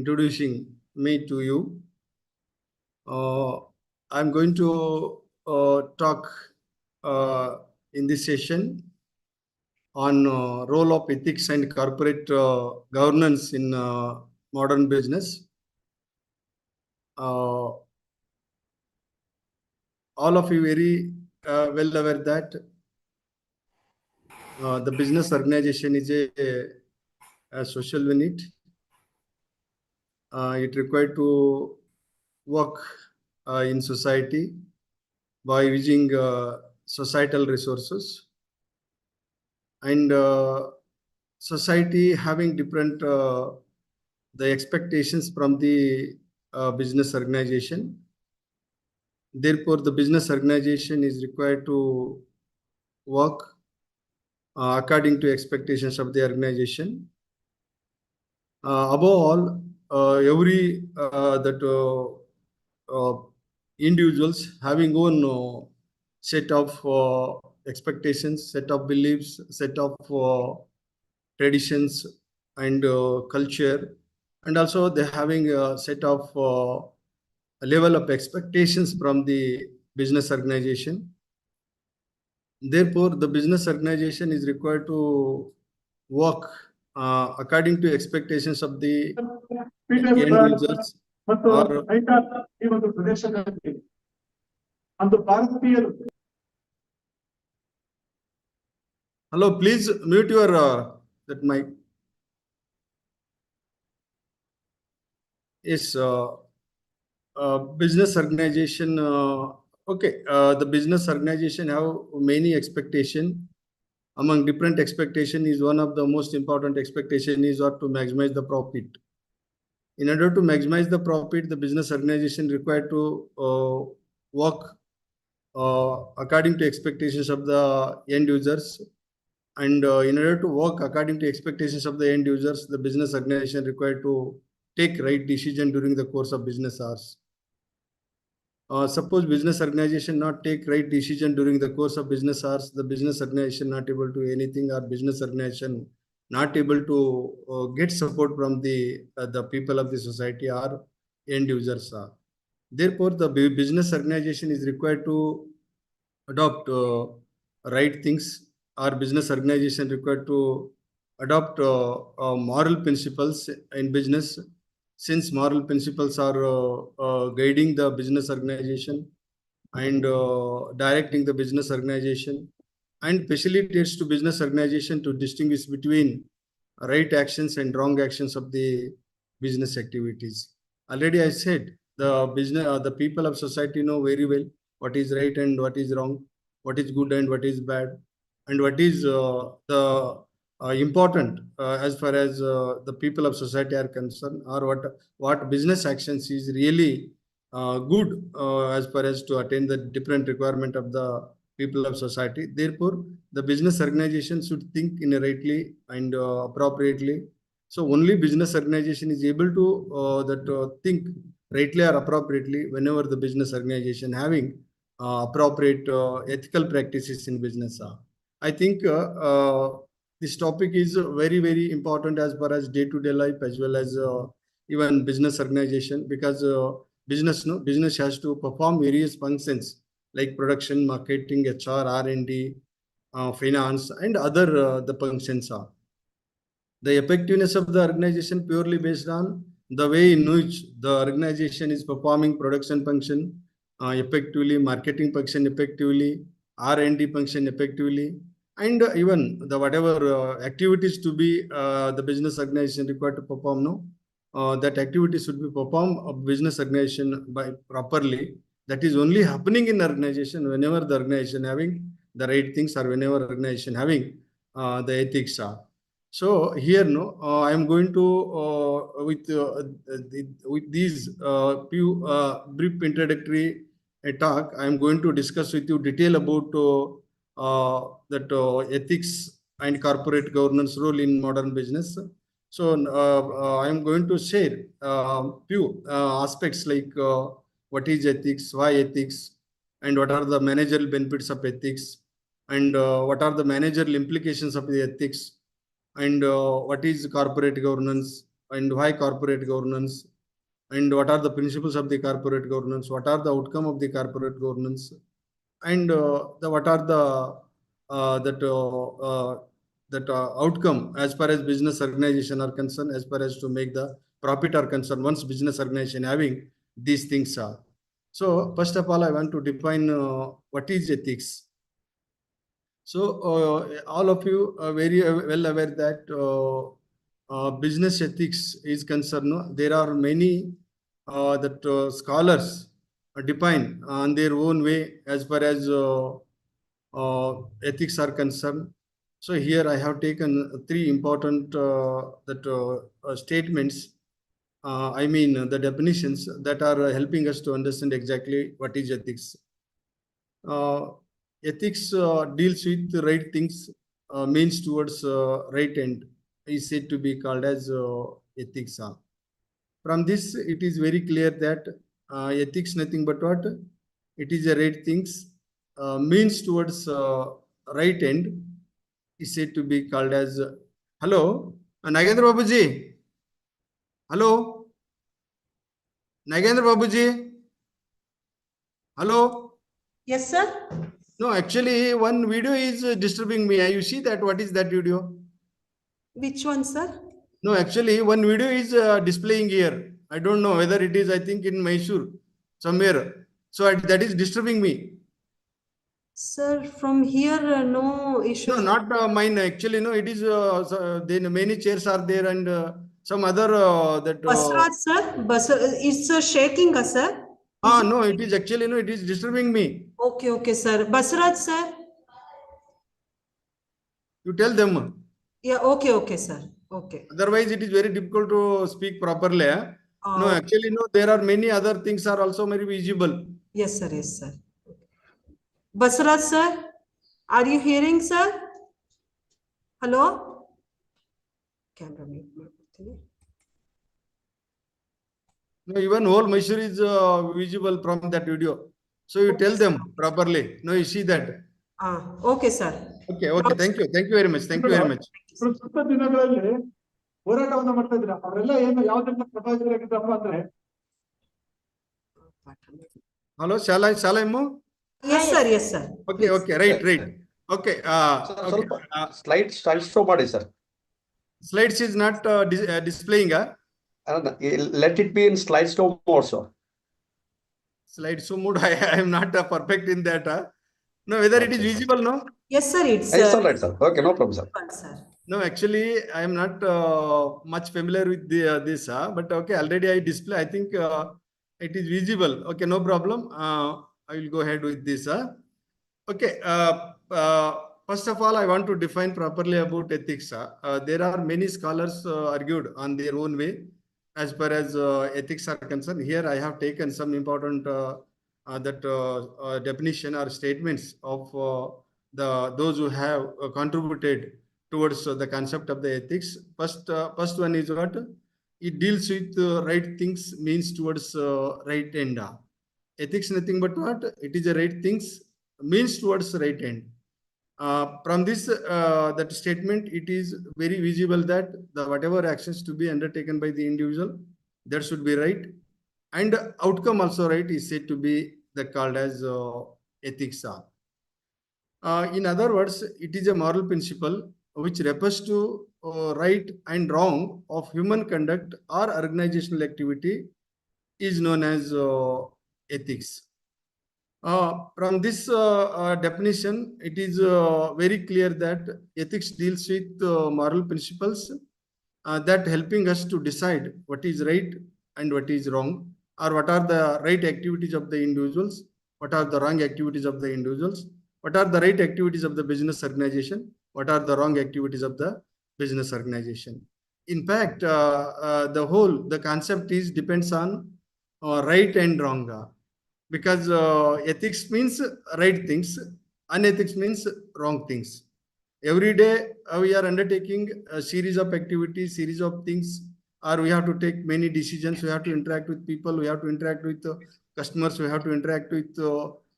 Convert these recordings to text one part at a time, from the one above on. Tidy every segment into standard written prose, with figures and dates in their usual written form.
Introducing me to you. I'm going to talk in this session on role of ethics and corporate governance in modern business. All of you very well aware that the business organization is a social unit. It required to work in society by using societal resources, and society having different the expectations from the business organization. Therefore, the business organization is required to work according to expectations of the organization. Above all, every individuals having own set of expectations, set of beliefs, set of traditions and culture, and also they're having a set of level of expectations from the business organization. Therefore, the business organization is required to work according to expectations of the end users. Hello, please mute your that mic. Yes, business organization. Okay, the business organization have many expectation. Among different expectation is one of the most important expectation is to maximize the profit. In order to maximize the profit, the business organization required to work according to expectations of the end users. And in order to work according to expectations of the end users, the business organization required to take right decision during the course of business hours. Suppose business organization not take right decision during the course of business hours, the business organization not able to anything, or business organization not able to get support from the people of the society or end users. Therefore, the business organization is required to adopt right things. Our business organization required to adopt moral principles in business, since moral principles are guiding the business organization and directing the business organization, and facilitates to business organization to distinguish between right actions and wrong actions of the business activities. Already I said the people of society know very well what is right and what is wrong, what is good and what is bad, and what is the important as far as the people of society are concerned, or what business actions is really good as far as to attain the different requirement of the people of society. Therefore, the business organization should think in a rightly and appropriately. So only business organization is able to think rightly or appropriately whenever the business organization having appropriate ethical practices in business. I think this topic is very, very important as far as day-to-day life as well as even business organization, because business has to perform various functions like production, marketing, HR, R&D, finance, and other the functions are. The effectiveness of the organization purely based on the way in which the organization is performing production function effectively, marketing function effectively, R&D function effectively, and even the whatever activities to be the business organization required to perform. That activity should be performed of business organization by properly. That is only happening in organization whenever the organization having the right things, or whenever organization having the ethics are. So here, I am going to with these few brief introductory talk, I am going to discuss with you detail about that ethics and corporate governance role in modern business. So I am going to share few aspects like what is ethics, why ethics, and what are the managerial benefits of ethics, and what are the managerial implications of the ethics, and what is corporate governance, and why corporate governance, and what are the principles of the corporate governance, what are the outcome of the corporate governance, and what are the outcome as far as business organization are concerned, as far as to make the profit are concerned, once business organization having these things are. So first of all, I want to define what is ethics. So all of you are very well aware that business ethics is concerned. No? There are many that scholars define on their own way as far as ethics are concerned. So here I have taken three important statements. I mean the definitions that are helping us to understand exactly what is ethics. Ethics deals with the right things, means towards right end, is said to be called as ethics. From this, it is very clear that ethics nothing but what? It is a right things, means towards right end, is said to be called as. Hello, Nagendra Babuji. Hello, Nagendra Babuji. Hello. Yes, sir. No, actually, one video is disturbing me. You see that? What is that video? Which one, sir? No, actually, one video is displaying here. I don't know whether it is, I think, in Mysore, somewhere. So that is disturbing me. Sir, from here, no issue. No, not mine. Actually, no, it is, then many chairs are there and some other that. Basraj, sir? It's shaking, sir? No, it is actually, no, it is disturbing me. Okay, sir. Basraj, sir? You tell them. Yeah, okay, sir. Okay. Otherwise, it is very difficult to speak properly. No, Okay. actually, no, there are many other things are also very visible. Yes, sir. Basraj, sir? Are you hearing, sir? Hello? Camera mute. No, even whole Mysore is visible from that video. So you tell them properly. No, you see that. Okay, sir. Okay. Thank you. Thank you very much. Thank you very much. ಪ್ರಸ್ತುತ ದಿನಗಳಲ್ಲಿ ಹೋರಾಟವನ್ನ ಮಾಡ್ತಾ ಇದ್ರ ಅವರೆಲ್ಲ ಏನು ಯಾವ್ದನ್ನ ಪ್ರಭಾವಿತರಾಗಿದ್ದಪ್ಪ ಅಂದ್ರೆ. Hello, shall I move? Yes, sir. Okay, right. Okay. Slide show ಮಾಡಿ sir. Slides is not displaying. Let it be in slide show mode, sir. Slide show mode. I am not perfect in that. No, whether it is visible, no? Yes, sir. It's all right, sir. Okay, no problem, sir. No, actually, I am not much familiar with this, but okay, already I display. I think it is visible. Okay, no problem. I will go ahead with this. Okay. First of all, I want to define properly about ethics. There are many scholars argued on their own way as far as ethics are concerned. Here, I have taken some important definition or statements of those who have contributed towards the concept of the ethics. First one is what? It deals with right things, means towards right end. Ethics nothing but what? It is a right things, means towards right end. From this that statement, it is very visible that whatever actions to be undertaken by the individual, that should be right, and outcome also right is said to be called as ethics. In other words, it is a moral principle which refers to right and wrong of human conduct or organizational activity is known as ethics. From this definition, it is very clear that ethics deals with moral principles that helping us to decide what is right and what is wrong, or what are the right activities of the individuals, what are the wrong activities of the individuals, what are the right activities of the business organization, what are the wrong activities of the business organization. In fact, the concept is depends on right and wrong. Because ethics means right things, unethics means wrong things. Every day we are undertaking a series of activities, series of things, or we have to take many decisions. We have to interact with people, we have to interact with customers, we have to interact with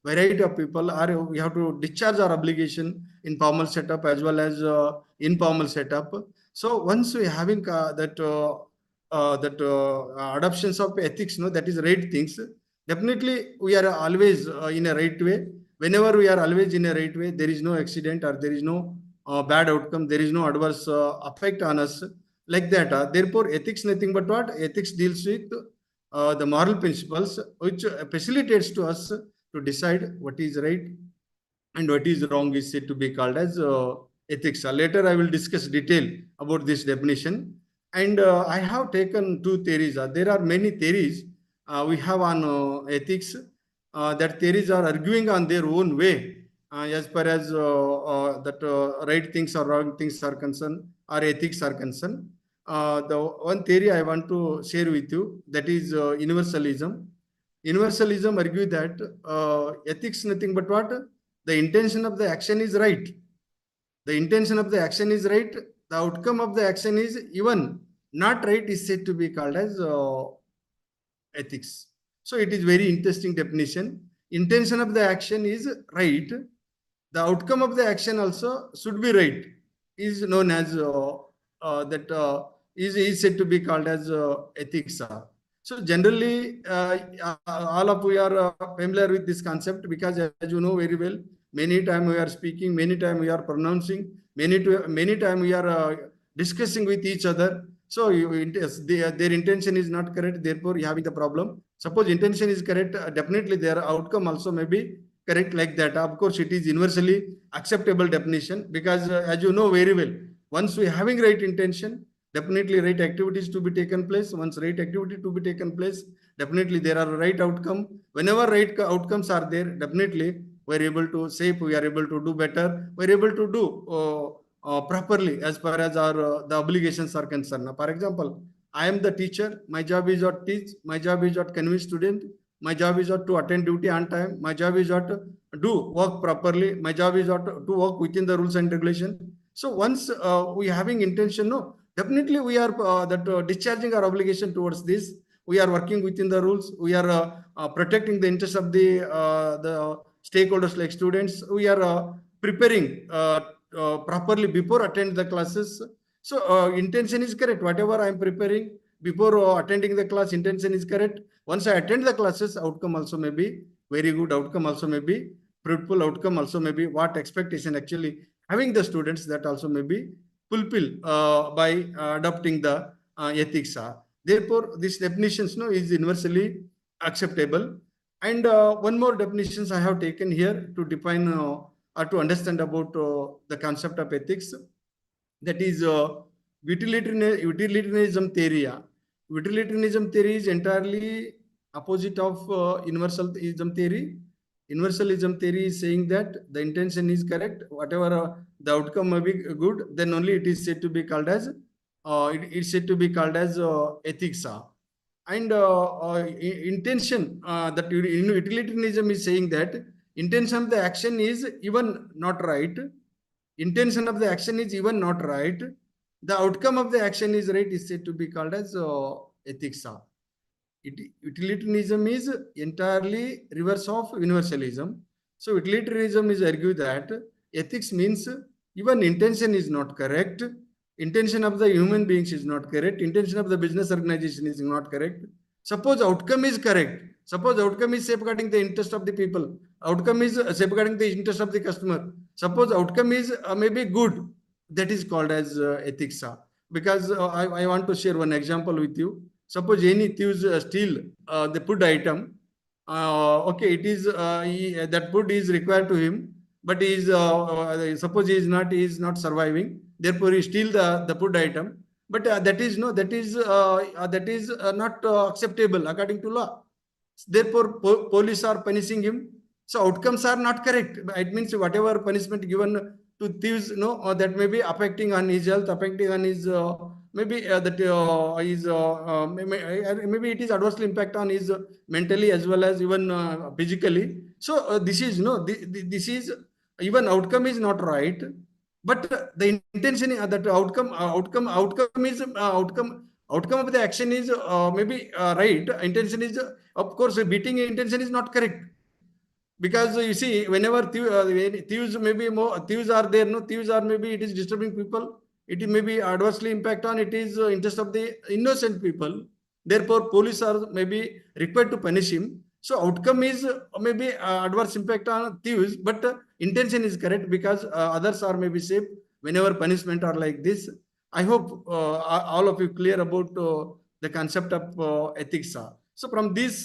variety of people, or we have to discharge our obligation in formal setup as well as informal setup. So once we having that adoptions of ethics, no, that is right things. Definitely we are always in a right way. Whenever we are always in a right way, there is no accident or there is no bad outcome, there is no adverse effect on us like that. Therefore, ethics nothing but what? Ethics deals with the moral principles which facilitates to us to decide what is right and what is wrong is said to be called as ethics. Later, I will discuss detail about this definition. And I have taken two theories. There are many theories we have on ethics. That theories are arguing on their own way as far as that right things or wrong things are concerned or ethics are concerned. The one theory I want to share with you, that is universalism. Universalism argue that ethics nothing but what? The intention of the action is right. The intention of the action is right. The outcome of the action is even not right is said to be called as ethics. So it is very interesting definition. Intention of the action is right. The outcome of the action also should be right. Is known as is said to be called as ethics. So generally, all of we are familiar with this concept because, as you know very well, many time we are speaking, many time we are pronouncing, many time we are discussing with each other. So their intention is not correct, therefore you having the problem. Suppose intention is correct, definitely their outcome also may be correct like that. Of course, it is universally acceptable definition because as you know very well, once we having right intention, definitely right activities to be taken place. Once right activity to be taken place, definitely there are right outcome. Whenever right outcomes are there, definitely we are able to save, we are able to do better, we are able to do properly as far as our the obligations are concerned. Now, for example, I am the teacher. My job is not teach. My job is not convince student. My job is not to attend duty on time. My job is not to do work properly. My job is not to work within the rules and regulation. So once we having intention, no, definitely we are discharging our obligation towards this. We are working within the rules. We are protecting the interests of the stakeholders like students. We are preparing properly before attend the classes. So intention is correct. Whatever I am preparing before attending the class, intention is correct. Once I attend the classes, outcome also may be very good. Outcome also may be fruitful. Outcome also may be what expectation actually having the students, that also may be fulfilled by adopting the ethics. Therefore, this definitions is universally acceptable. And one more definitions I have taken here to define or to understand about the concept of ethics. That is utilitarianism theory. Utilitarianism theory is entirely opposite of universalism theory. Universalism theory is saying that the intention is correct, whatever the outcome may be good, then only it is said to be called as it's said to be called as ethics. And intention that utilitarianism is saying that intention of the action is even not right. Intention of the action is even not right. The outcome of the action is right is said to be called as ethics. Utilitarianism is entirely reverse of universalism. So utilitarianism is argue that ethics means even intention is not correct. Intention of the human beings is not correct. Intention of the business organization is not correct. Suppose outcome is correct. Suppose outcome is safeguarding the interest of the people. Outcome is safeguarding the interest of the customer. Suppose outcome is maybe good. That is called as ethics. Because I want to share one example with you. Suppose any thieves steal the food item. Okay, it is that food is required to him, but he is suppose he is not surviving. Therefore, he steal the food item. But that is not acceptable according to law. Therefore, police are punishing him. So outcomes are not correct. It means whatever punishment given to thieves, that may be affecting on his health, affecting on his maybe maybe it is adversely impact on his mentally as well as even physically. So this is this is even outcome is not right, but the intention that outcome is outcome of the action is maybe right. Intention is of course beating intention is not correct. Because you see, whenever thieves maybe more thieves are there, thieves are maybe it is disturbing people, it may be adversely impact on it is interest of the innocent people. Therefore, police are maybe required to punish him. So outcome is maybe adverse impact on thieves, but intention is correct because others are maybe safe whenever punishment are like this. I hope all of you clear about the concept of ethics. So from these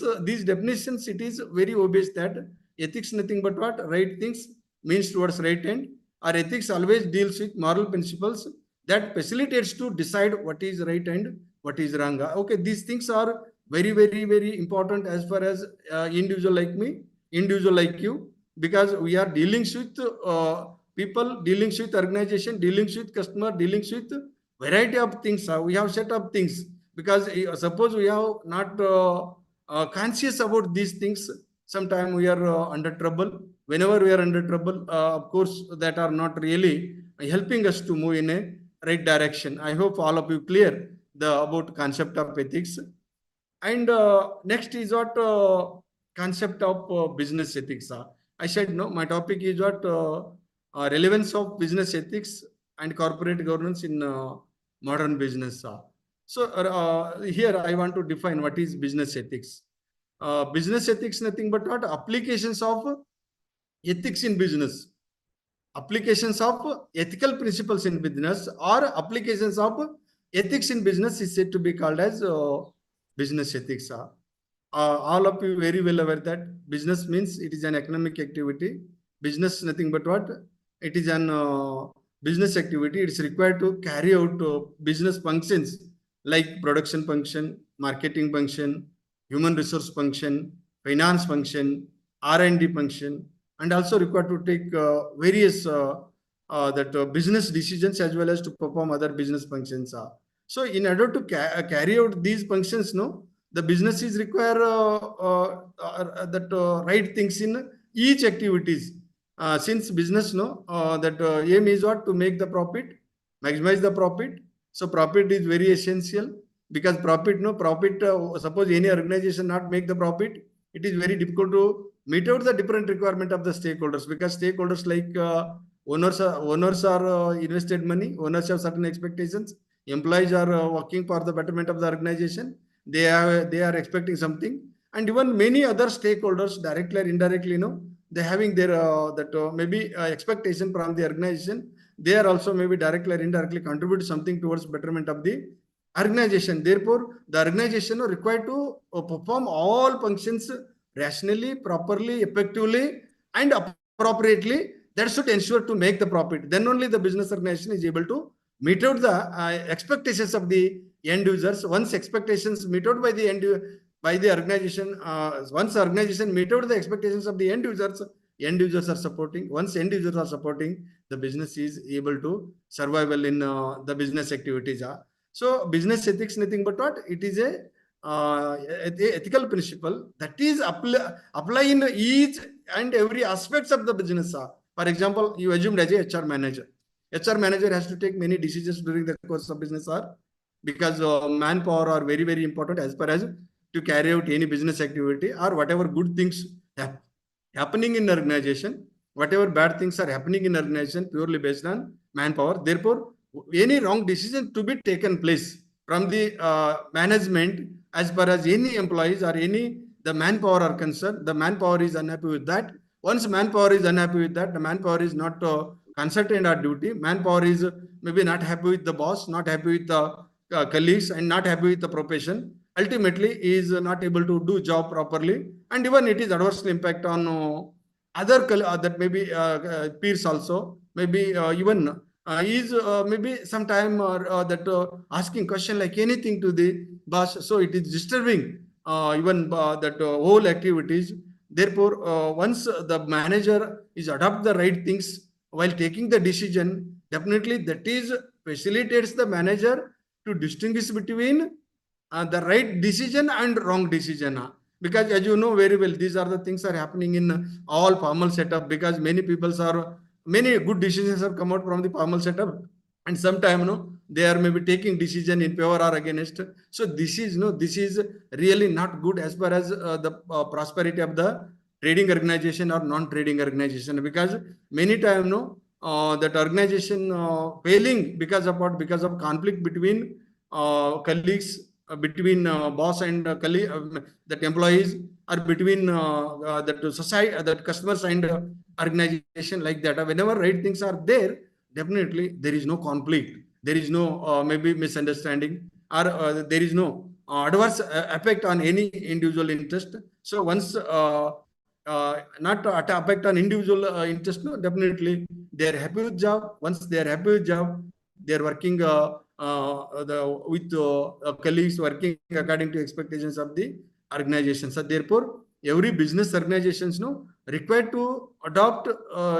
definitions, it is very obvious that ethics nothing but what right things means towards right end, or ethics always deals with moral principles that facilitates to decide what is right and what is wrong. Okay, these things are very, very, very important as far as individual like me, individual like you, because we are dealing with people, dealing with organization, dealing with customer, dealing with variety of things. We have set up things because suppose we are not conscious about these things, sometime we are under trouble. Whenever we are under trouble, of course, that are not really helping us to move in a right direction. I hope all of you clear the about concept of ethics. And next is what concept of business ethics. I said no. My topic is what relevance of business ethics and corporate governance in modern business. So here I want to define what is business ethics. Business ethics nothing but what applications of ethics in business, applications of ethical principles in business, or applications of ethics in business is said to be called as business ethics. All of you very well aware that business means it is an economic activity. Business nothing but what? It is an business activity. It is required to carry out business functions like production function, marketing function, human resource function, finance function, R&D function, and also required to take various business decisions as well as to perform other business functions. So in order to carry out these functions, the businesses require right things in each activities. Since business, that aim is what? To make the profit, maximize the profit. So profit is very essential because profit, suppose any organization not make the profit, it is very difficult to meet out the different requirement of the stakeholders, because stakeholders like owners are invested money, owners have certain expectations, employees are working for the betterment of the organization, they are expecting something, and even many other stakeholders directly or indirectly, they having their maybe expectation from the organization. They are also maybe directly or indirectly contribute something towards betterment of the organization. Therefore, the organization are required to perform all functions rationally, properly, effectively, and appropriately. That should ensure to make the profit. Then only the business organization is able to meet out the expectations of the end users. Once expectations meet out by the organization, once the organization meet out the expectations of the end users are supporting. Once end users are supporting, the business is able to survive well in the business activities. So business ethics nothing but what? It is a ethical principle that is apply in each and every aspects of the business. For example, you assumed as a HR manager. HR manager has to take many decisions during the course of business because manpower are very, very important as far as to carry out any business activity or whatever good things happening in organization, whatever bad things are happening in organization purely based on manpower. Therefore, any wrong decision to be taken place from the management as far as any employees or the manpower are concerned, the manpower is unhappy with that. Once manpower is unhappy with that, the manpower is not consultant or duty. Manpower is maybe not happy with the boss, not happy with the colleagues, and not happy with the profession. Ultimately, is not able to do job properly, and even it is adversely impact on other that maybe peers also. Maybe even is maybe sometime that asking question like anything to the boss. So it is disturbing even that whole activities. Therefore, once the manager is adopt the right things while taking the decision, definitely that is facilitates the manager to distinguish between the right decision and wrong decision. Because as you know very well, these are the things are happening in all formal setup, because many good decisions have come out from the formal setup, and sometimes they are maybe taking decision in favor or against. So this is really not good as far as the prosperity of the trading organization or non-trading organization, because many times that organization failing because of what? Because of conflict between colleagues, between boss and colleague, that employees, or between that society, that customers and organization, like that. Whenever right things are there, definitely there is no conflict. There is no maybe misunderstanding, or there is no adverse effect on any individual interest. So once not affect on individual interest, no, definitely they are happy with job. Once they are happy with job, they are working with colleagues, working according to expectations of the organization. So therefore, every business organizations required to adopt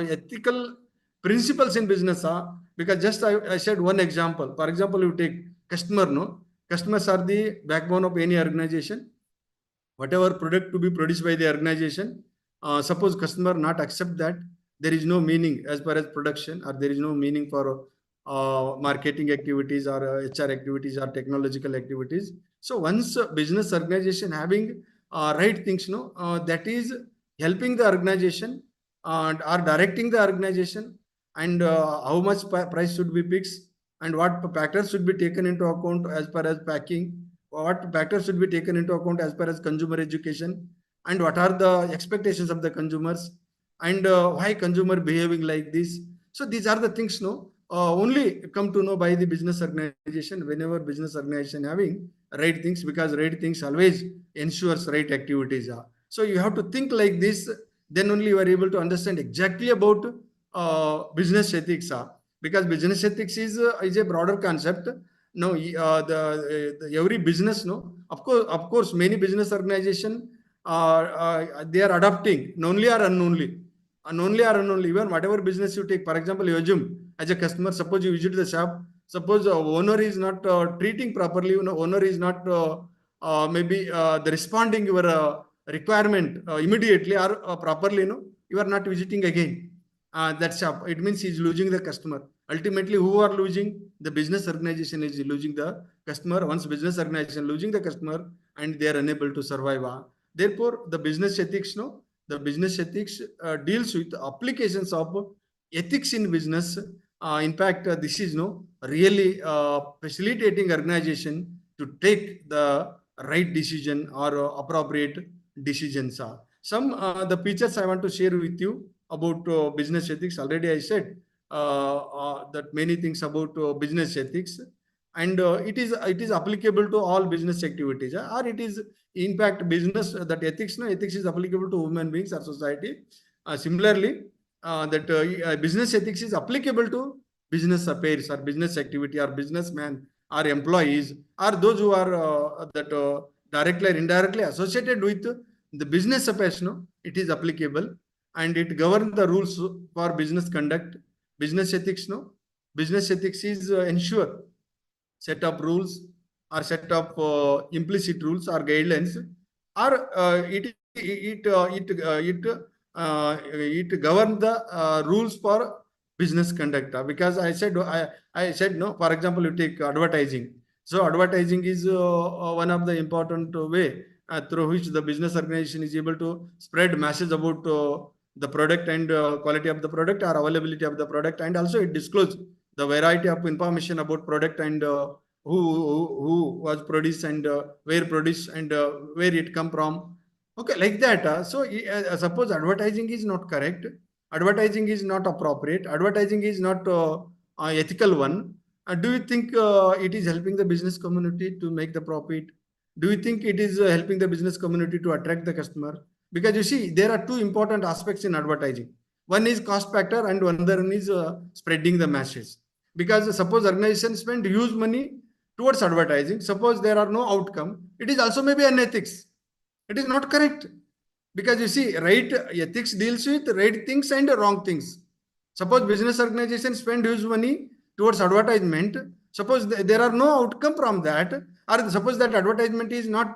ethical principles in business. Because just I said one example. For example, you take customer. Customers are the backbone of any organization. Whatever product to be produced by the organization, suppose customer not accept that, there is no meaning as far as production, or there is no meaning for marketing activities, or HR activities, or technological activities. So once business organization having right things, that is helping the organization and are directing the organization, and how much price should be fixed, and what factors should be taken into account as far as packing, what factors should be taken into account as far as consumer education, and what are the expectations of the consumers, and why consumer behaving like this. So these are the things only come to know by the business organization, whenever business organization having right things, because right things always ensures right activities. So you have to think like this, then only you are able to understand exactly about business ethics. Because business ethics is a broader concept. No, the every business, of course, many business organization they are adopting knowingly or unknowingly, even whatever business you take. For example, you assume as a customer, suppose you visit the shop, suppose owner is not treating properly, owner is not maybe the responding your requirement immediately or properly, you are not visiting again that shop. It means he is losing the customer. Ultimately, who are losing? The business organization is losing the customer. Once business organization losing the customer, and they are unable to survive. Therefore, the business ethics, the business ethics deals with applications of ethics in business. In fact, this is really facilitating organization to take the right decision or appropriate decisions. Some the features I want to share with you about business ethics. Already I said that many things about business ethics, and it is applicable to all business activities, or it is in fact business that ethics. Ethics is applicable to human beings or society. Similarly, that business ethics is applicable to business affairs or business activity, or businessmen or employees, or those who are that directly or indirectly associated with the business affairs. It is applicable, and it governs the rules for business conduct. Business ethics, business ethics is ensure set of rules, or set of implicit rules or guidelines, or it govern the rules for business conduct. Because I said no. For example, you take advertising. So advertising is one of the important way through which the business organization is able to spread message about the product, and quality of the product, or availability of the product, and also it disclose the variety of information about product, and who was produced, and where produced, and where it come from. Okay, like that. So suppose advertising is not correct, advertising is not appropriate, advertising is not ethical one. Do you think it is helping the business community to make the profit? Do you think it is helping the business community to attract the customer? Because you see, there are two important aspects in advertising. One is cost factor, and another one is spreading the message. Because suppose organizations spend huge money towards advertising, suppose there are no outcome, it is also maybe unethics. It is not correct. Because you see, right ethics deals with right things and wrong things. Suppose business organizations spend huge money towards advertisement, suppose there are no outcome from that, or suppose that advertisement is not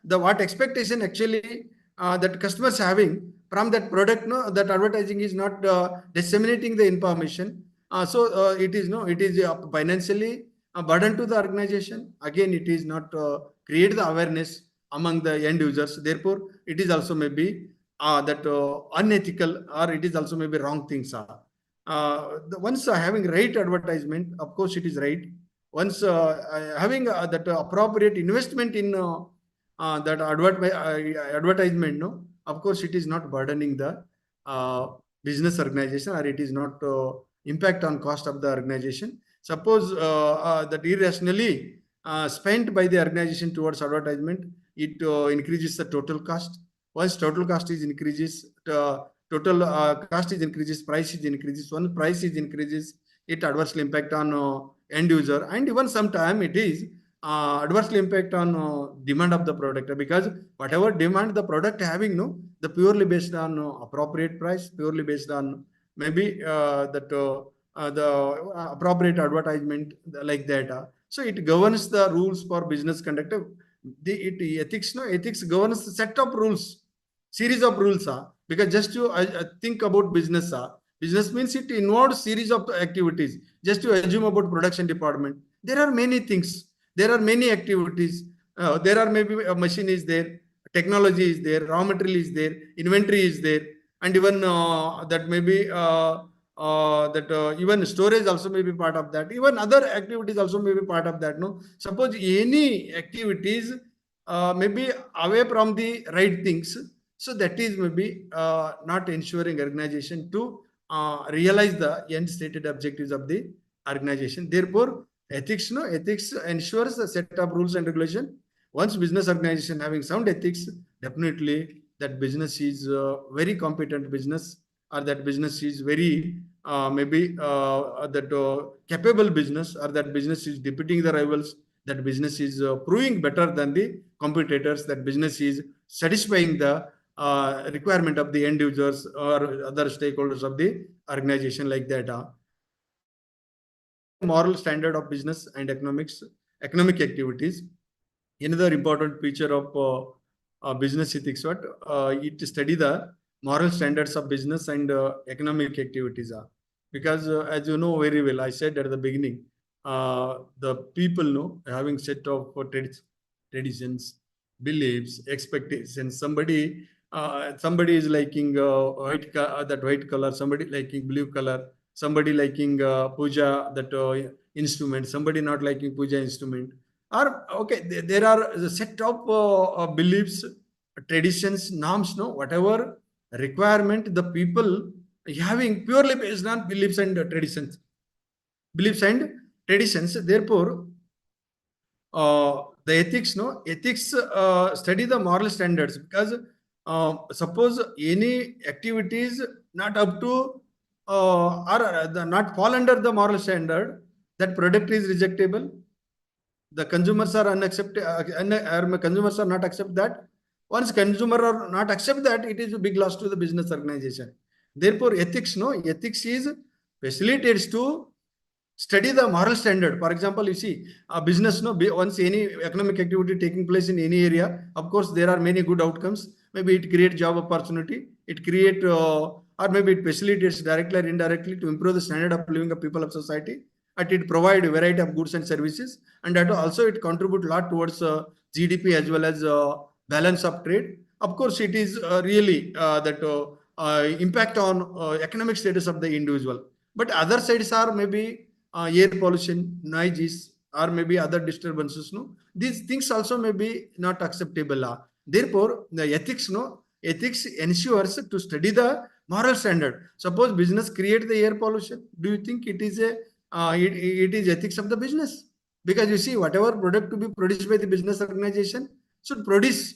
the what expectation actually that customers having from that product, that advertising is not disseminating the information. So it is financially a burden to the organization. Again, it is not create the awareness among the end users. Therefore, it is also maybe that unethical, or it is also maybe wrong things. once having right advertisement, of course it is right. Once having that appropriate investment in that advertisement, no, of course it is not burdening the business organization, or it is not impact on cost of the organization. Suppose that irrationally spent by the organization towards advertisement, it increases the total cost. Once total cost is increases, total cost is increases, price is increases. When price is increases, it adversely impact on end user, and even sometime it is adversely impact on demand of the product, because whatever demand the product having, no, the purely based on appropriate price, purely based on maybe the appropriate advertisement like that. So it governs the rules for business conduct. Ethics, no, ethics governs the set of rules, series of rules. Because just to think about business, business means it involves series of activities. Just to assume about production department, there are many things, there are many activities. There are maybe a machine is there, technology is there, raw material is there, inventory is there, and even that maybe even storage also may be part of that. Even other activities also may be part of that. No, suppose any activities maybe away from the right things, so that is maybe not ensuring organization to realize the end stated objectives of the organization. Therefore, ethics, no, ethics ensures a set of rules and regulation. Once business organization having sound ethics, definitely that business is very competent business, or that business is very maybe that capable business, or that business is defeating the rivals, that business is proving better than the competitors, that business is satisfying the requirement of the end users or other stakeholders of the organization like that. Moral standard of business and economic activities. Another important feature of business ethics, what it study the moral standards of business and economic activities are. Because as you know very well, I said at the beginning, the people know having set of traditions, beliefs, expectations. Somebody is liking that white color, somebody liking blue color, somebody liking puja that instrument, somebody not liking puja instrument. Or okay, there are a set of beliefs, traditions, norms, no, whatever requirement the people having purely based on beliefs and traditions. Therefore, the ethics, no, ethics study the moral standards, because suppose any activities not up to or not fall under the moral standard, that product is rejectable. The consumers are consumers are not accept that. Once consumer are not accept that, it is a big loss to the business organization. Therefore, ethics, no, ethics is facilitates to study the moral standard. For example, you see a business, no, once any economic activity taking place in any area, of course there are many good outcomes. Maybe it creates job opportunity, it create or maybe it facilitates directly or indirectly to improve the standard of living of people of society, and it provide a variety of goods and services, and that also it contribute a lot towards GDP as well as balance of trade. Of course, it is really that impact on economic status of the individual. But other sides are maybe air pollution, noises, or maybe other disturbances. No, these things also may be not acceptable. Therefore, the ethics, no, ethics ensures to study the moral standard. Suppose business create the air pollution, do you think it is a it is ethics of the business? Because you see, whatever product to be produced by the business organization should produce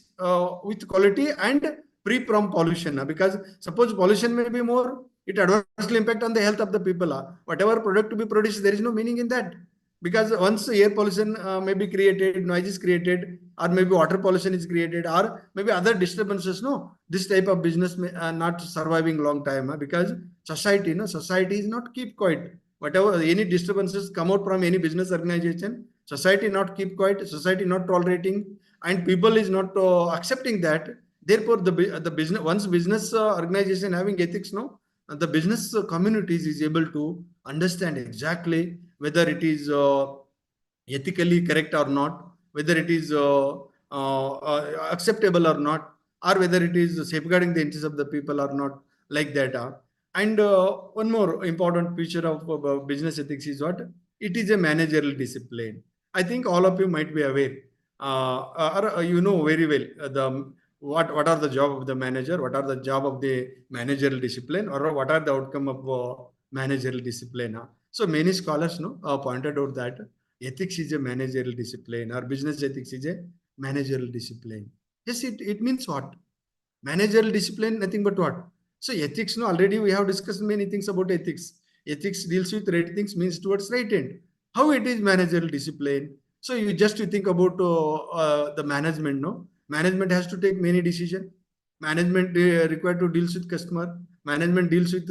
with quality and free from pollution. Because suppose pollution may be more, it adversely impact on the health of the people. Whatever product to be produced, there is no meaning in that. Because once air pollution may be created, noise is created, or maybe water pollution is created, or maybe other disturbances, no, this type of business may not surviving long time. Because society, no, society is not keep quiet. Whatever any disturbances come out from any business organization, society not keep quiet, society not tolerating, and people is not accepting that. Therefore, the business, once business organization having ethics, no, the business communities is able to understand exactly whether it is ethically correct or not, whether it is acceptable or not, or whether it is safeguarding the interests of the people or not, like that. And one more important feature of business ethics is what? It is a managerial discipline. I think all of you might be aware, or you know very well the what are the job of the manager, what are the job of the managerial discipline, or what are the outcome of managerial discipline. So many scholars pointed out that ethics is a managerial discipline, or business ethics is a managerial discipline. Yes, it means what? Managerial discipline, nothing but what? So ethics, no, already we have discussed many things about ethics. Ethics deals with right things, means towards right end. How it is managerial discipline? So you think about the management, no? Management has to take many decisions. Management required to deals with customer. Management deals with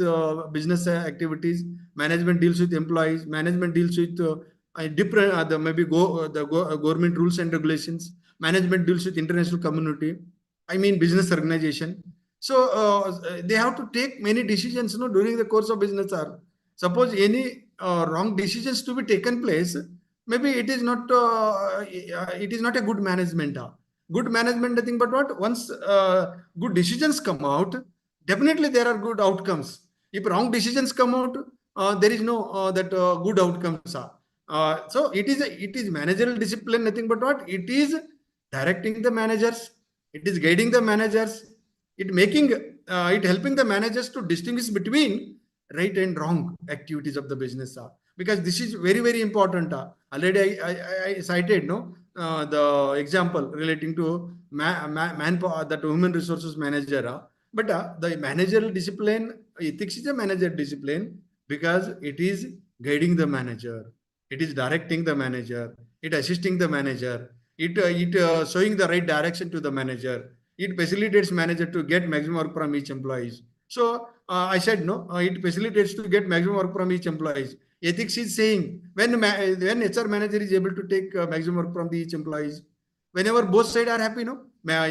business activities. Management deals with employees. Management deals with different government rules and regulations. Management deals with international community. I mean business organization. So they have to take many decisions, during the course of business hour. Suppose any wrong decisions to be taken place, maybe it is not a good management. Good management, nothing but what? Once good decisions come out, definitely there are good outcomes. If wrong decisions come out, there is no that good outcomes. So it is managerial discipline, nothing but what? It is directing the managers. It is guiding the managers. It helping the managers to distinguish between right and wrong activities of the business. Because this is very, very important. Already I cited the example relating to manpower, that human resources manager. But the managerial discipline, ethics is a managerial discipline because it is guiding the manager. It is directing the manager. It assisting the manager. It showing the right direction to the manager. It facilitates manager to get maximum work from each employees. So I said no. It facilitates to get maximum work from each employees. Ethics is saying when HR manager is able to take maximum work from each employees, whenever both sides are happy,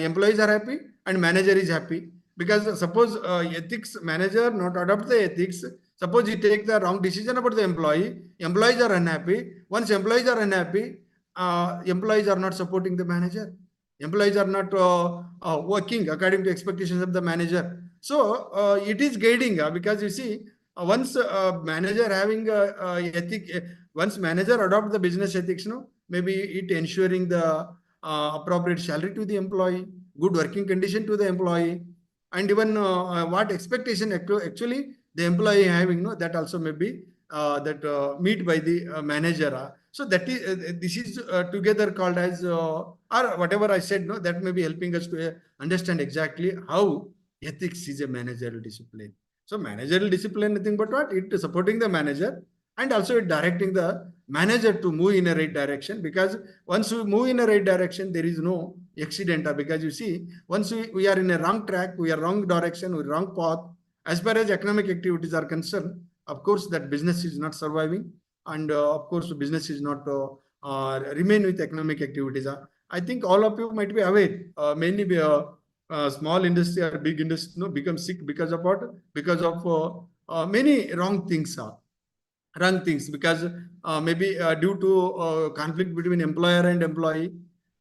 employees are happy and manager is happy. Because suppose ethics manager not adopt the ethics, suppose he take the wrong decision about the employee, employees are unhappy. Once employees are unhappy, employees are not supporting the manager. Employees are not working according to expectations of the manager. So it is guiding because you see, once manager having ethic, once manager adopt the business ethics, maybe it ensuring the appropriate salary to the employee, good working condition to the employee, and even what expectation actually the employee having, that also may be meet by the manager. So that is this is together called as or whatever I said, that may be helping us to understand exactly how ethics is a managerial discipline. So managerial discipline, nothing but what? It is supporting the manager and also it directing the manager to move in a right direction. Because once we move in a right direction, there is no accident. Because you see, once we are in a wrong track, we are wrong direction, we are wrong path. As far as economic activities are concerned, of course, that business is not surviving. And of course, business is not remain with economic activities. I think all of you might be aware, mainly small industry or big industry become sick because of what? Because of many wrong things. Wrong things because maybe due to conflict between employer and employee,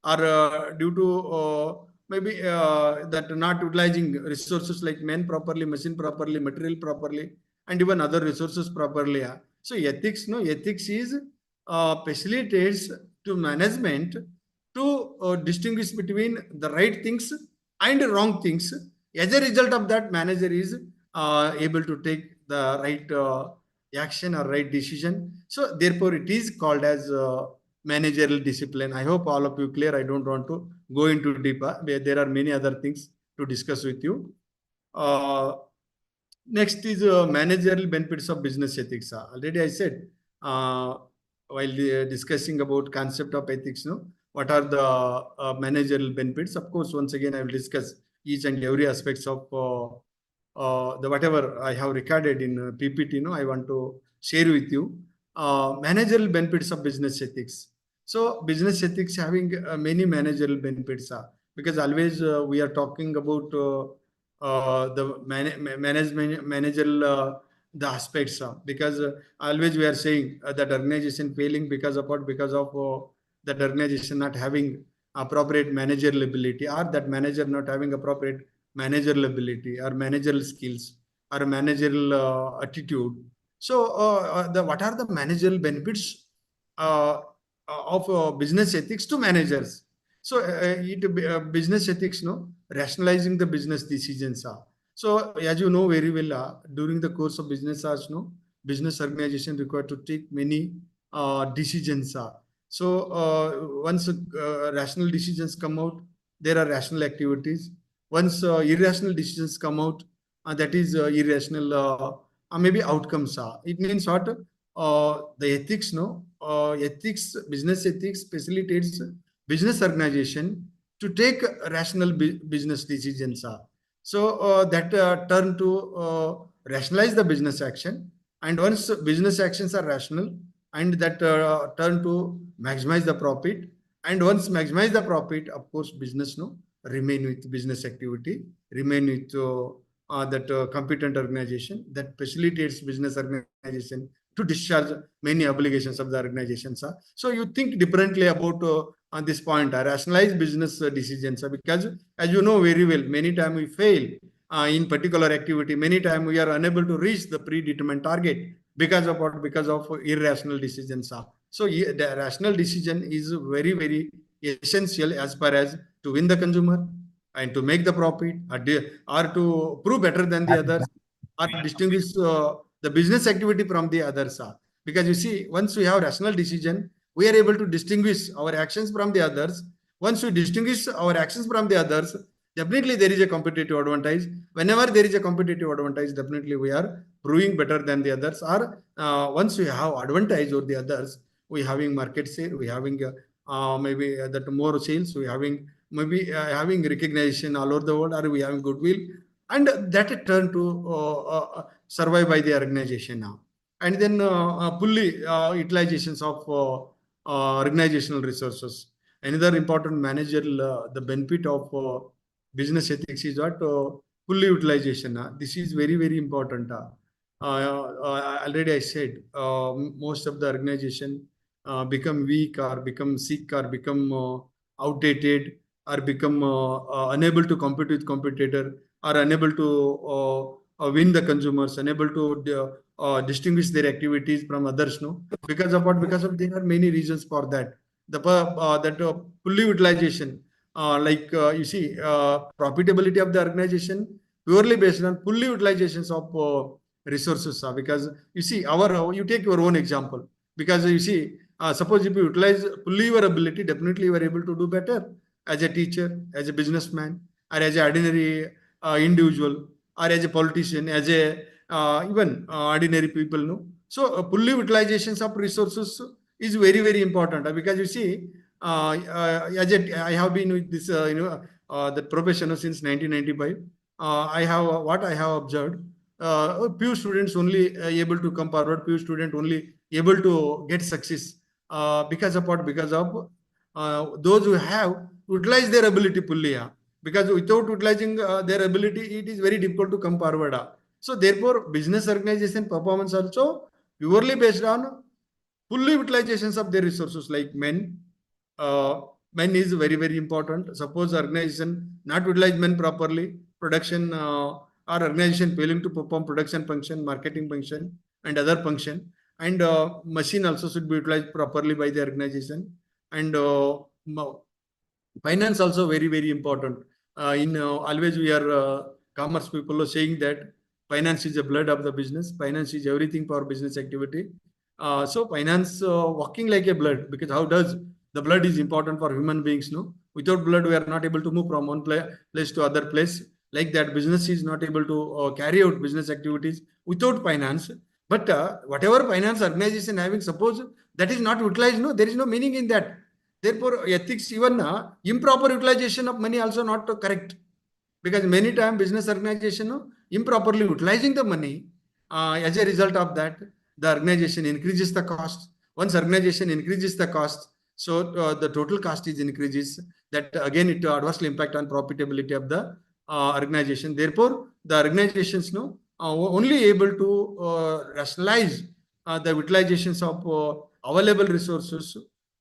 or due to maybe that not utilizing resources like men properly, machine properly, material properly, and even other resources properly. So ethics is facilitates to management to distinguish between the right things and wrong things. As a result of that, manager is able to take the right action or right decision. So therefore, it is called as managerial discipline. I hope all of you clear. I don't want to go into deeper. There are many other things to discuss with you. Next is managerial benefits of business ethics. Already I said while discussing about concept of ethics, what are the managerial benefits? Of course, once again, I will discuss each and every aspects of the whatever I have recorded in PPT. I want to share with you managerial benefits of business ethics. So business ethics having many managerial benefits, because always we are talking about the managerial the aspects, because always we are saying that organization failing because of what? Because of that organization not having appropriate managerial ability, or that manager not having appropriate managerial ability or managerial skills. or a managerial attitude. So what are the managerial benefits of business ethics to managers? So business ethics, no, rationalizing the business decisions are. So as you know very well, during the course of business hours, no, business organization required to take many decisions are. So once rational decisions come out, there are rational activities. Once irrational decisions come out, that is irrational, maybe outcomes are. It means what? The ethics, no, ethics, business ethics facilitates business organization to take rational business decisions are. So that turn to rationalize the business action, and once business actions are rational, and that turn to maximize the profit, and once maximize the profit, of course, business, no, remain with business activity, remain with that competent organization that facilitates business organization to discharge many obligations of the organizations. So you think differently about on this point, rationalize business decisions, because as you know very well, many times we fail in particular activity, many times we are unable to reach the predetermined target because of what? Because of irrational decisions. So the rational decision is very, very essential as far as to win the consumer and to make the profit, or to prove better than the others, or distinguish the business activity from the others. Because you see, once we have rational decision, we are able to distinguish our actions from the others. Once we distinguish our actions from the others, definitely there is a competitive advantage. Whenever there is a competitive advantage, definitely we are proving better than the others. Or once we have advantage over the others, we having market share, we having maybe that more sales, we having maybe having recognition all over the world, or we having goodwill, and that turn to survive by the organization now. And then fully utilizations of organizational resources. Another important managerial, the benefit of business ethics is what? Fully utilization. This is very, very important. Already I said, most of the organization become weak, or become sick, or become outdated, or become unable to compete with competitor, or unable to win the consumers, unable to distinguish their activities from others. No, because of what? Because of there are many reasons for that. The fully utilization, you see, profitability of the organization purely based on fully utilizations of resources. Because you see, you take your own example. Because you see, suppose if you utilize fully your ability, definitely you are able to do better as a teacher, as a businessman, or as an ordinary individual, or as a politician, as a even ordinary people. No, so fully utilizations of resources is very, very important. Because you see, I have been with this the profession since 1995. I have observed. Few students only able to come forward. Few students only able to get success because of what? Because of those who have utilized their ability fully. Because without utilizing their ability, it is very difficult to come forward. So therefore, business organization performance also purely based on fully utilizations of their resources, like men. Men is very, very important. Suppose organization not utilize men properly, production or organization failing to perform production function, marketing function, and other function, and machine also should be utilized properly by the organization. And finance also very, very important. Always we are commerce people are saying that finance is the blood of the business. Finance is everything for business activity. So finance working like a blood, because how does the blood is important for human beings? No, without blood we are not able to move from one place to other place. Like that, business is not able to carry out business activities without finance. But whatever finance organization having, suppose that is not utilized, no, there is no meaning in that. Therefore, ethics, even improper utilization of money also not correct. Because many times business organization improperly utilizing the money, as a result of that, the organization increases the cost. Once organization increases the cost, so the total cost is increases. That again, it adversely impact on profitability of the organization. Therefore, the organizations only able to rationalize the utilizations of available resources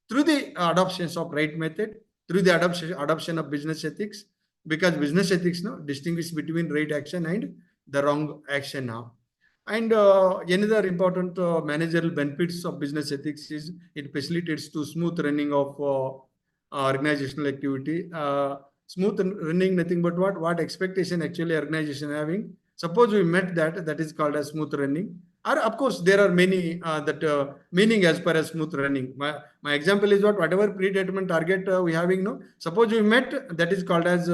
through the adoptions of right method, through the adoption of business ethics. Because business ethics distinguish between right action and the wrong action now. And another important managerial benefits of business ethics is it facilitates to smooth running of organizational activity. Smooth running, nothing but what expectation actually organization having. Suppose we met that is called as smooth running. Or of course, there are many that meaning as per as smooth running. My example is whatever predetermined target we having, no. Suppose we met, that is called as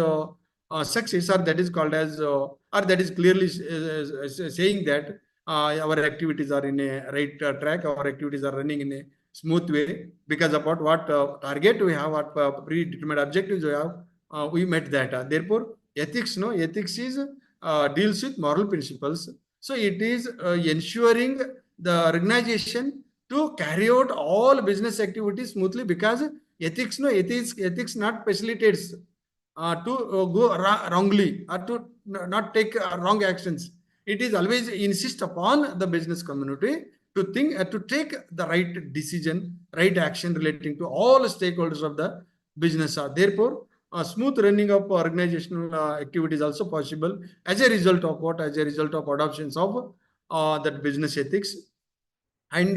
success, or that is called as or that is clearly saying that our activities are in a right track, our activities are running in a smooth way, because about what target we have, what predetermined objectives we have, we met that. Therefore, ethics is deals with moral principles. So it is ensuring the organization to carry out all business activities smoothly, because ethics not facilitates to go wrongly, or to not take wrong actions. It is always insist upon the business community to think to take the right decision, right action relating to all stakeholders of the business. Therefore, smooth running of organizational activities also possible as a result of what? As a result of adoptions of that business ethics. And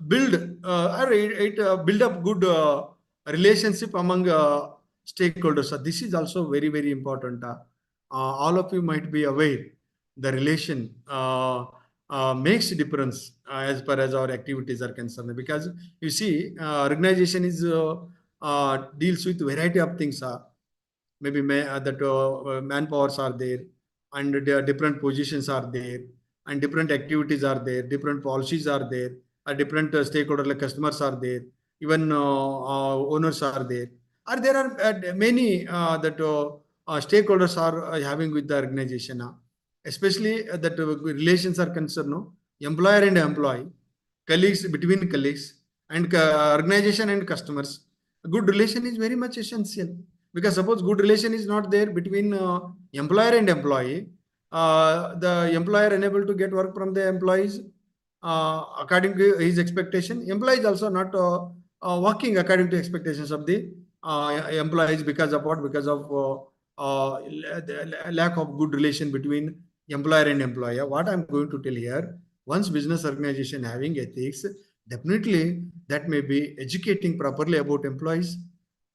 build build up good relationship among stakeholders. So this is also very, very important. All of you might be aware the relation makes a difference as far as our activities are concerned, because you see organization is deals with variety of things. Maybe that manpowers are there, and different positions are there, and different activities are there, different policies are there, different stakeholder like customers are there, even owners are there, or there are many that stakeholders are having with the organization. Especially that relations are concerned, no? Employer and employee, colleagues between colleagues, and organization and customers. A good relation is very much essential, because suppose good relation is not there between employer and employee, the employer unable to get work from the employees according to his expectation. Employee is also not working according to expectations of the employees, because of what? Because of lack of good relation between employer and employer. What I'm going to tell here, once business organization having ethics, definitely that may be educating properly about employees.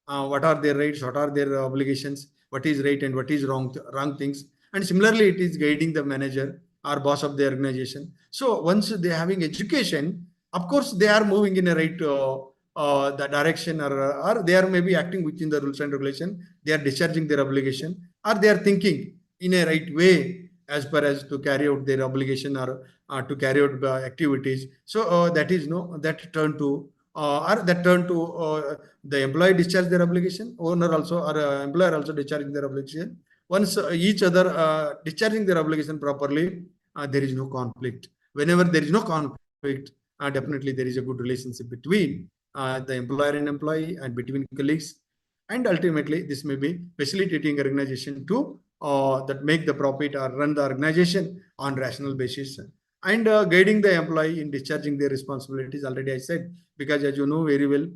What are their rights, what are their obligations, what is right and what is wrong things. And similarly, it is guiding the manager or boss of the organization. So once they are having education, of course, they are moving in a right the direction, or they are maybe acting within the rules and regulation. They are discharging their obligation, or they are thinking in a right way as far as to carry out their obligation, or to carry out activities. So that is that turn to the employee discharge their obligation, owner also, or employer also discharging their obligation. Once each other discharging their obligation properly, there is no conflict. Whenever there is no conflict, definitely there is a good relationship between the employer and employee, and between colleagues. And ultimately, this may be facilitating organization to that make the profit or run the organization on rational basis, and guiding the employee in discharging their responsibilities. Already I said, because as you know very well,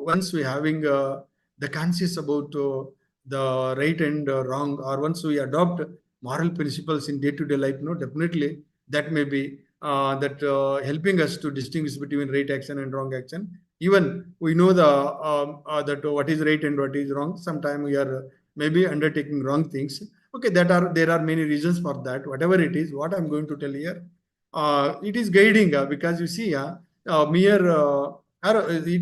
once we having the conscious about the right and wrong, or once we adopt moral principles in day-to-day life, definitely that may be that helping us to distinguish between right action and wrong action. Even we know that what is right and what is wrong. Sometimes we are maybe undertaking wrong things. Okay, there are many reasons for that. Whatever it is, what I'm going to tell here, it is guiding, because you see, it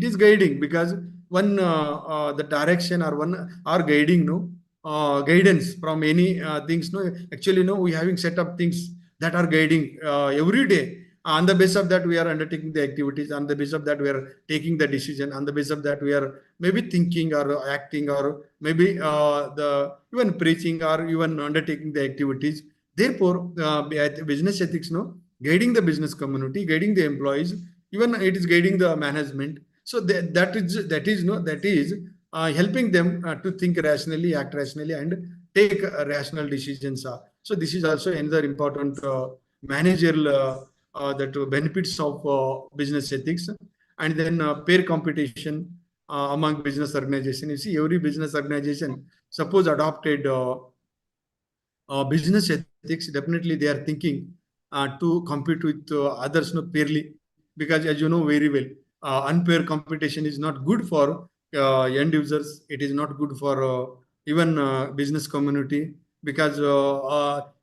is guiding, because one the direction, or one or guiding, guidance from any things. Actually, we having set up things that are guiding every day. On the basis of that, we are undertaking the activities. On the basis of that, we are taking the decision. On the basis of that, we are maybe thinking or acting, or maybe the even preaching, or even undertaking the activities. Therefore, business ethics, guiding the business community, guiding the employees, even it is guiding the management. So that is helping them to think rationally, act rationally, and take rational decisions. So this is also another important managerial that benefits of business ethics. And then peer competition among business organization. You see, every business organization suppose adopted business ethics, definitely they are thinking to compete with others fairly, because as you know very well, unfair competition is not good for end users. It is not good for even business community, because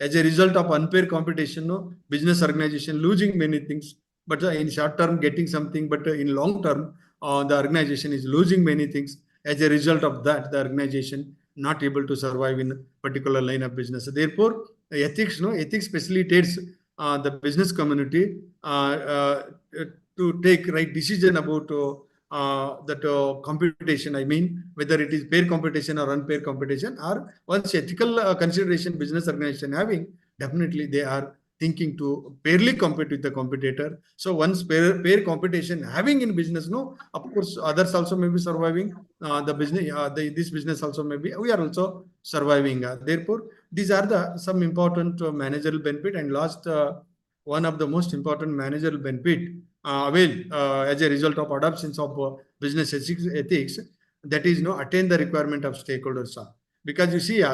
as a result of unfair competition, business organization losing many things, but in short term getting something, but in long term the organization is losing many things. As a result of that, the organization not able to survive in particular line of business. Therefore, ethics facilitates the business community to take right decision about that competition. I mean, whether it is fair competition or unfair competition, or once ethical consideration business organization having, definitely they are thinking to fairly compete with the competitor. So once fair competition having in business, of course others also may be surviving. The business, this business also maybe we are also surviving. Therefore, these are the some important managerial benefit. And last, one of the most important managerial benefit as a result of adoptions of business ethics, that is attain the requirement of stakeholders. Because you see,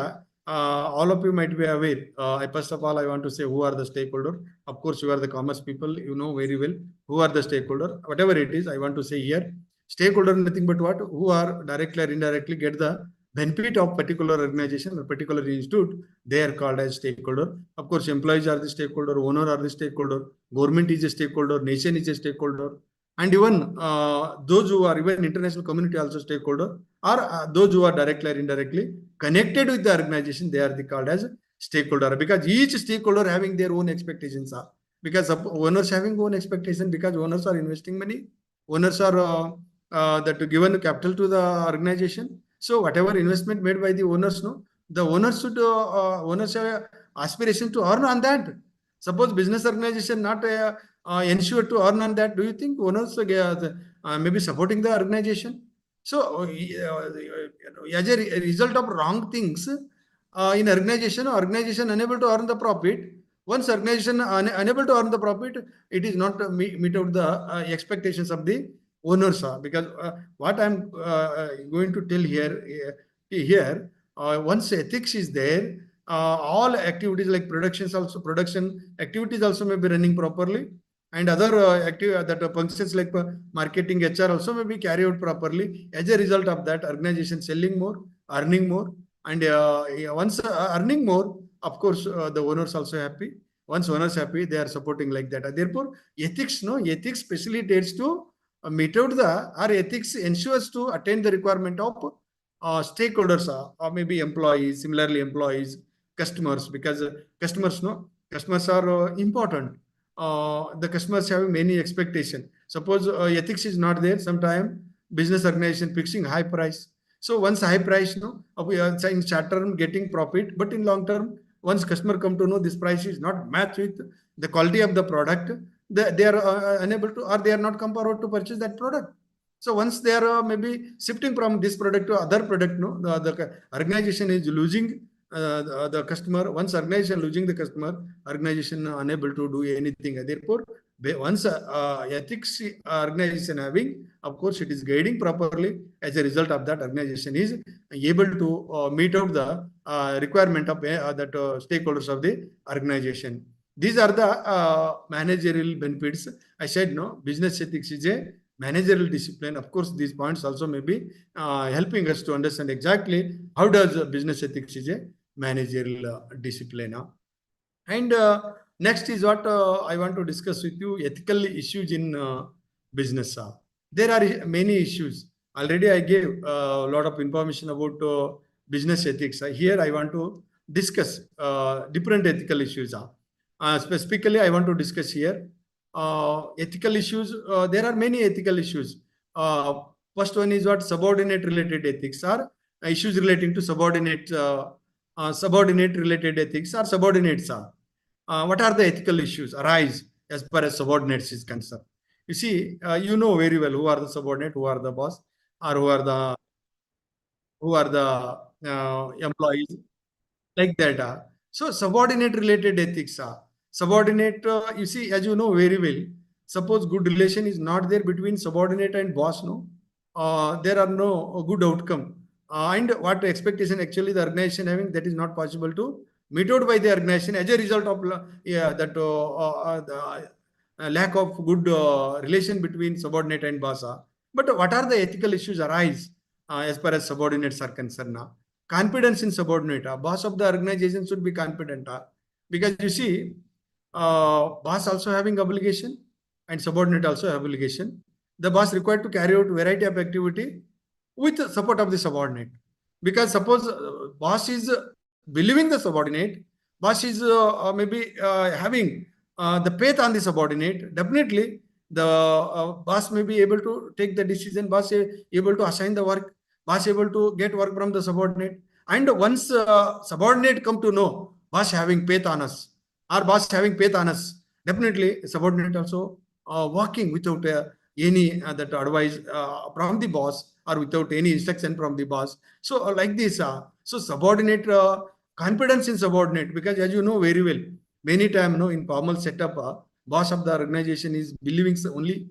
all of you might be aware. First of all, I want to say who are the stakeholder. Of course, you are the commerce people. You know very well who are the stakeholder. Whatever it is, I want to say here, stakeholder nothing but what, who are directly or indirectly get the benefit of particular organization or particular institute. They are called as stakeholder. Of course, employees are the stakeholder, owner are the stakeholder, government is a stakeholder, nation is a stakeholder, and even those who are even international community also stakeholder, or those who are directly or indirectly connected with the organization, they are called as stakeholder, because each stakeholder having their own expectations. Because owners having own expectation, because owners are investing money, owners are that given capital to the organization. So whatever investment made by the owners, the owners should owners have aspiration to earn on that. Suppose business organization not ensure to earn on that, do you think owners may be supporting the organization? So as a result of wrong things in organization unable to earn the profit. Once organization unable to earn the profit, it is not meet out the expectations of the owners. Because what I'm going to tell here, once ethics is there, all activities like production activities also may be running properly, and other functions like marketing, HR also may be carried out properly. As a result of that, organization selling more, earning more, and once earning more, of course the owners also happy. Once owners happy, they are supporting like that. Therefore, ethics facilitates to meet out the, or ethics ensures to attain the requirement of stakeholders, or maybe employees, similarly employees, customers, because customers are important. The customers have many expectation. Suppose ethics is not there, sometime business organization fixing high price. So once high price, we are in short term getting profit, but in long term, once customer come to know this price is not match with the quality of the product, they are unable to, or they are not come forward to purchase that product. So once they are maybe shifting from this product to other product, the organization is losing the customer. Once organization losing the customer, organization unable to do anything. Therefore, once ethics organization having, of course, it is guiding properly. As a result of that, organization is able to meet out the requirement of that stakeholders of the organization. These are the managerial benefits. I said business ethics is a managerial discipline. Of course, these points also may be helping us to understand exactly how does business ethics is a managerial discipline. And next is what I want to discuss with you, ethical issues in business. There are many issues. Already I gave a lot of information about business ethics. Here I want to discuss different ethical issues. Specifically, I want to discuss here ethical issues. There are many ethical issues. First one is what subordinate related ethics are issues relating to subordinate related ethics or subordinates are. What are the ethical issues arise as far as subordinates is concerned? You see, you know very well who are the subordinate, who are the boss, or who are the employees, like that. So subordinate related ethics are subordinate. You see, as you know very well, suppose good relation is not there between subordinate and boss, there are no good outcome. And what expectation actually the organization having, that is not possible to made out by the organization as a result of that lack of good relation between subordinate and boss. But what are the ethical issues arise as far as subordinates are concerned? Confidence in subordinate. Boss of the organization should be confident, because you see, boss also having obligation and subordinate also have obligation. The boss required to carry out variety of activity with the support of the subordinate. Because suppose boss is believing the subordinate, boss is maybe having the faith on the subordinate, definitely the boss may be able to take the decision, boss able to assign the work, boss able to get work from the subordinate. And once subordinate come to know boss having faith on us, or boss having faith on us, definitely subordinate also working without any that advice from the boss, or without any instruction from the boss. So like this, so subordinate confidence in subordinate, because as you know very well, many time in formal setup, boss of the organization is believing only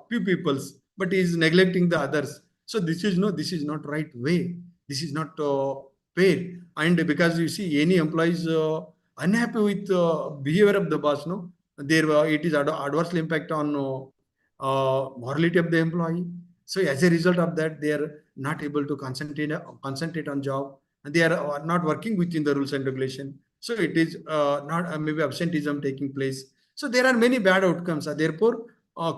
few peoples, but he is neglecting the others. So this is not right way. This is not fair. And because you see, any employees unhappy with behavior of the boss, there it is adversely impact on morality of the employee. So as a result of that, they are not able to concentrate on job, and they are not working within the rules and regulation. So it is not maybe absenteeism taking place. So there are many bad outcomes. Therefore,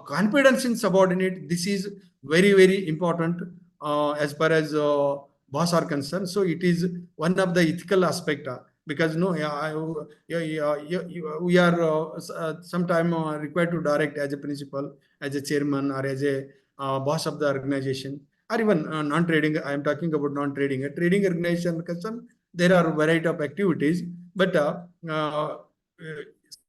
confidence in subordinate, this is very, very important as far as boss are concerned. So it is one of the ethical aspect, because we are sometime required to direct as a principal, as a chairman, or as a boss of the organization, or even non-trading. I am talking about non-trading. A trading organization concern, there are a variety of activities, but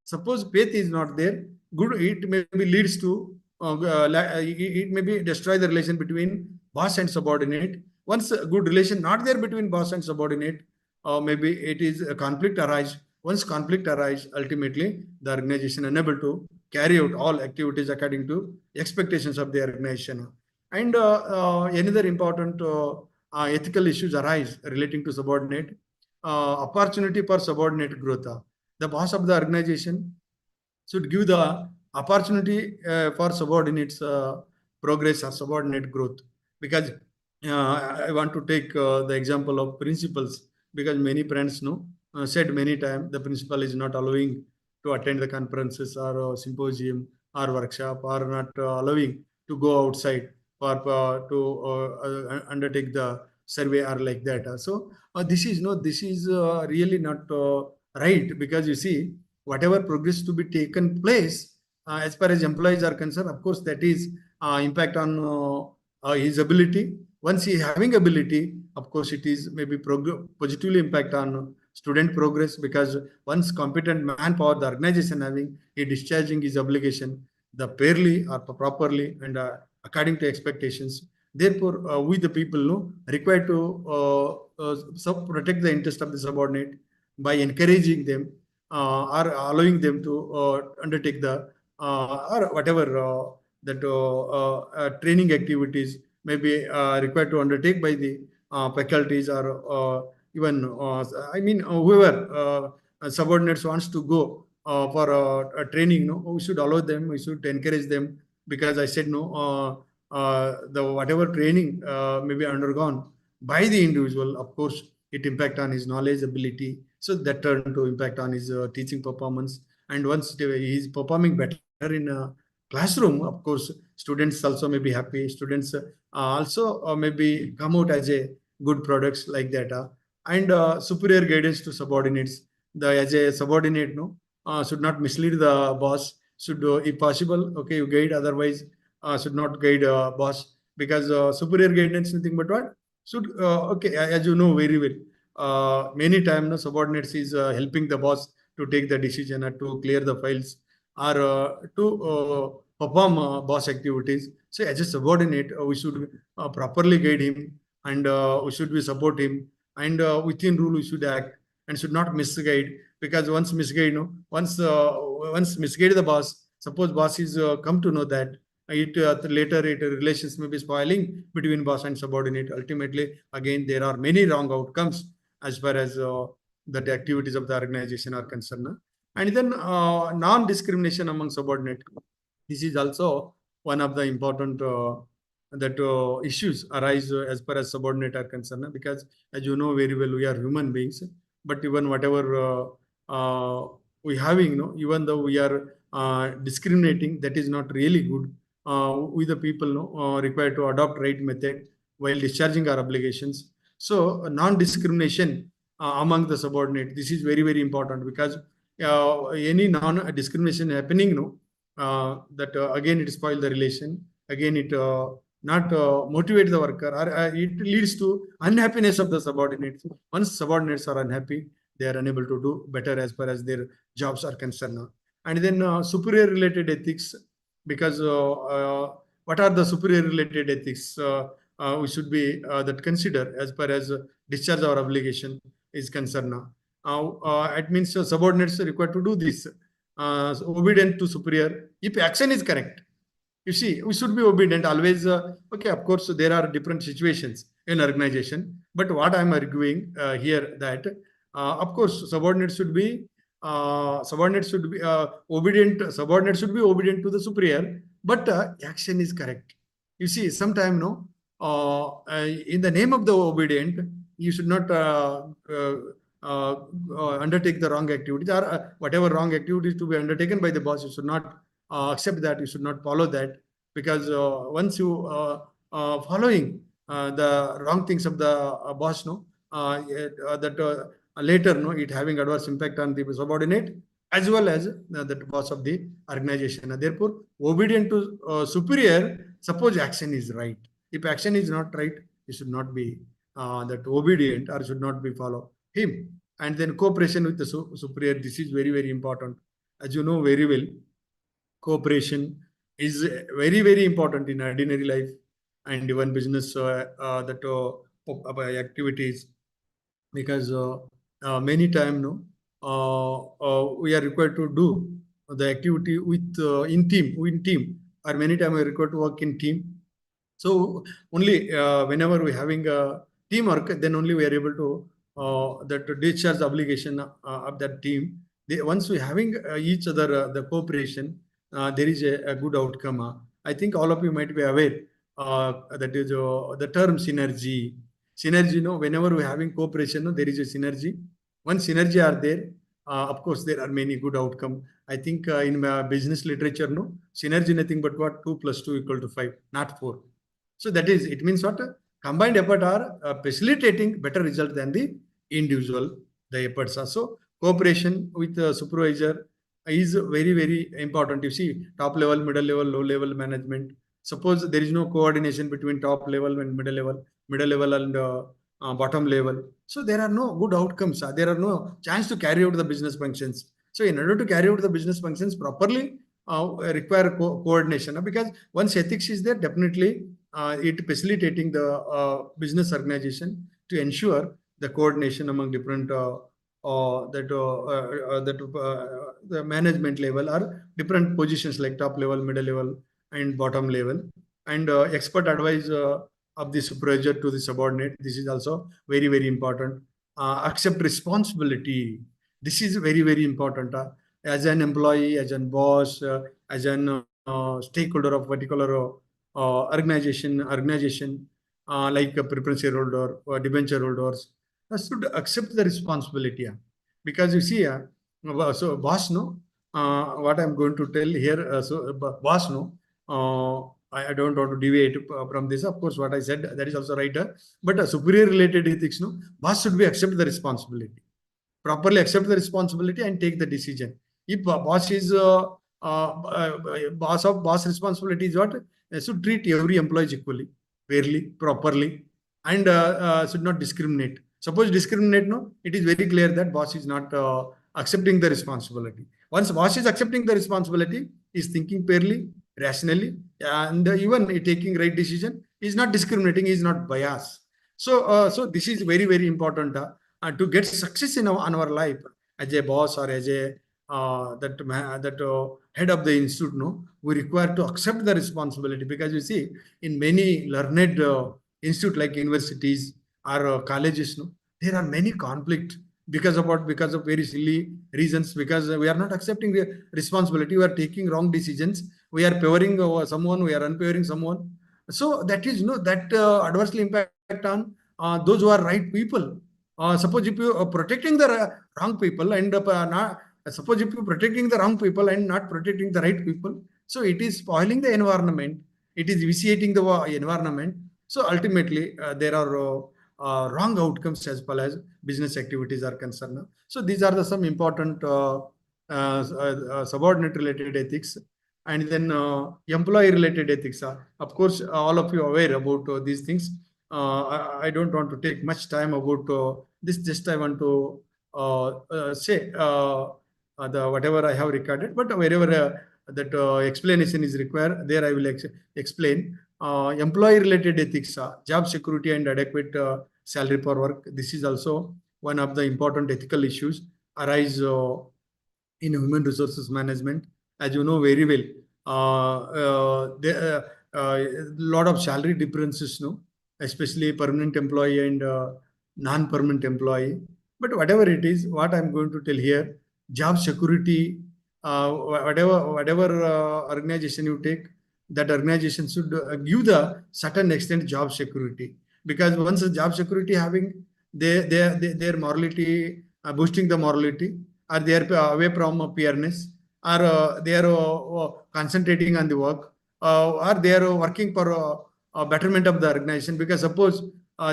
suppose faith is not there, good, it maybe leads to it may be destroy the relation between boss and subordinate. Once a good relation not there between boss and subordinate, maybe it is a conflict arise. Once conflict arise, ultimately the organization unable to carry out all activities according to expectations of the organization. And another important ethical issues arise relating to subordinate. Opportunity for subordinate growth. The boss of the organization should give the opportunity for subordinates progress or subordinate growth. Because I want to take the example of principals, because many friends said many times the principal is not allowing to attend the conferences or symposium or workshop, or not allowing to go outside for to undertake the survey or like that. So this is really not right, because you see, whatever progress to be taken place as far as employees are concerned, of course that is impact on his ability. Once he having ability, of course it is maybe positively impact on student progress, because once competent manpower the organization having, he discharging his obligation the fairly or properly and according to expectations. Therefore, we the people required to protect the interest of the subordinate by encouraging them or allowing them to undertake the or whatever that training activities may be required to undertake by the faculties, or even whoever subordinates wants to go for a training. We should allow them, we should encourage them, because I said the whatever training may be undergone by the individual, of course it impact on his knowledge, ability, so that turn to impact on his teaching performance. And once he is performing better in a classroom, of course students also may be happy, students also maybe come out as a good products like that. And superior guidance to subordinates, as a subordinate should not mislead the boss, should if possible, okay, you guide, otherwise should not guide boss, because superior guidance nothing but what should okay, as you know very well, many times subordinates is helping the boss to take the decision, or to clear the files, or to perform boss activities. So as a subordinate, we should properly guide him, and we should be support him, and within rule we should act, and should not misguide. Because once misguide, once misguide the boss, suppose boss is come to know that it later relations may be spoiling between boss and subordinate. Ultimately, again, there are many wrong outcomes as far as that the activities of the organization are concerned. And then non-discrimination among subordinate. This is also one of the important issues arise as far as subordinate are concerned, because as you know very well, we are human beings, but even whatever we having, even though we are discriminating, that is not really good. We the people required to adopt right method while discharging our obligations. So non-discrimination among the subordinate, this is very, very important, because any non-discrimination happening, that again it spoil the relation, again it not motivate the worker, or it leads to unhappiness of the subordinates. Once subordinates are unhappy, they are unable to do better as far as their jobs are concerned. And then superior related ethics, because what are the superior related ethics we should be that consider as far as discharge our obligation is concerned. It means subordinates are required to do this, obedient to superior if action is correct. You see, we should be obedient always. Okay, of course, there are different situations in organization, but what I'm arguing here that, of course, subordinates should be obedient. Subordinates should be obedient to the superior, but action is correct. You see, sometime in the name of the obedient, you should not undertake the wrong activities, or whatever wrong activities to be undertaken by the boss, you should not accept that, you should not follow that, because once you following the wrong things of the boss, later it having adverse impact on the subordinate as well as the boss of the organization. Therefore, obedient to superior, suppose action is right. If action is not right, you should not be that obedient, or should not be follow him. And then cooperation with the superior, this is very, very important. As you know very well, cooperation is very, very important in ordinary life and even business activities, because many times we are required to do the activity with in team, or many times we are required to work in team. So only whenever we having a teamwork, then only we are able to that discharge the obligation of that team. Once we having each other the cooperation, there is a good outcome. I think all of you might be aware that is the term synergy. Synergy, whenever we having cooperation, there is a synergy. Once synergy are there, of course, there are many good outcome. I think in business literature, synergy nothing but what 2 + 2 = 5, not 4. So that is, it means what? Combined effort are facilitating better result than the individual, the efforts are. So cooperation with the supervisor is very, very important. You see, top level, middle level, low level management. Suppose there is no coordination between top level and middle level and bottom level. So there are no good outcomes. There are no chance to carry out the business functions. So in order to carry out the business functions properly, require coordination, because once ethics is there, definitely it facilitating the business organization to ensure the coordination among different the management level or different positions like top level, middle level, and bottom level, and expert advice of the supervisor to the subordinate. This is also very, very important. Accept responsibility. This is very, very important. As an employee, as an boss, as an stakeholder of particular organization, like a preference shareholder or debenture holders, should accept the responsibility. Because you see, so boss, what I'm going to tell here, so boss, I don't want to deviate from this. Of course, what I said, that is also right. But superior related ethics, boss should be accept the responsibility. Properly accept the responsibility and take the decision. If boss is boss responsibility is what? Should treat every employee equally, fairly, properly, and should not discriminate. Suppose discriminate, it is very clear that boss is not accepting the responsibility. Once boss is accepting the responsibility, is thinking fairly, rationally, and even taking right decision, is not discriminating, is not biased. So this is very, very important to get success in our life as a boss or as a head of the institute. We require to accept the responsibility, because you see, in many learned institute like universities or colleges, there are many conflict because of what? Because of very silly reasons, because we are not accepting the responsibility, we are taking wrong decisions, we are favoring someone, we are unfavoring someone. So that is that adversely impact on those who are right people. Suppose if you are protecting the wrong people and not, suppose if you are protecting the wrong people and not protecting the right people, so it is spoiling the environment, it is vitiating the environment. So ultimately there are wrong outcomes as far as business activities are concerned. So these are some important subordinate related ethics. And then employee related ethics. Of course, all of you are aware about these things. I don't want to take much time about this. Just I want to say the whatever I have recorded, but wherever that explanation is required, there I will explain. Employee related ethics, job security and adequate salary for work. This is also one of the important ethical issues arise in human resources management. As you know very well, there lot of salary differences, especially permanent employee and non-permanent employee. But whatever it is, what I'm going to tell here, job security, whatever organization you take, that organization should give the certain extent job security, because once the job security having their morality, boosting the morality, or they are away from fairness, or they are concentrating on the work, or they are working for betterment of the organization. Because suppose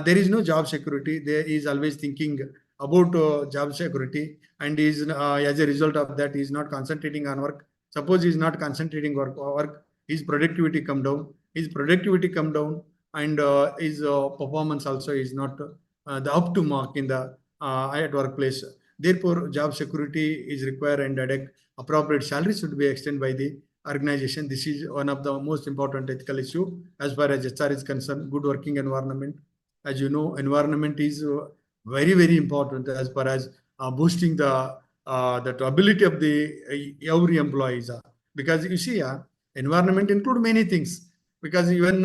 there is no job security, there is always thinking about job security, and is as a result of that, he is not concentrating on work. Suppose he is not concentrating work, his productivity come down, and his performance also is not the up to mark in the at workplace. Therefore, job security is required, and appropriate salary should be extended by the organization. This is one of the most important ethical issue as far as HR is concerned. Good working environment. As you know, environment is very, very important as far as boosting the that ability of the every employees. Because you see, environment include many things. Because even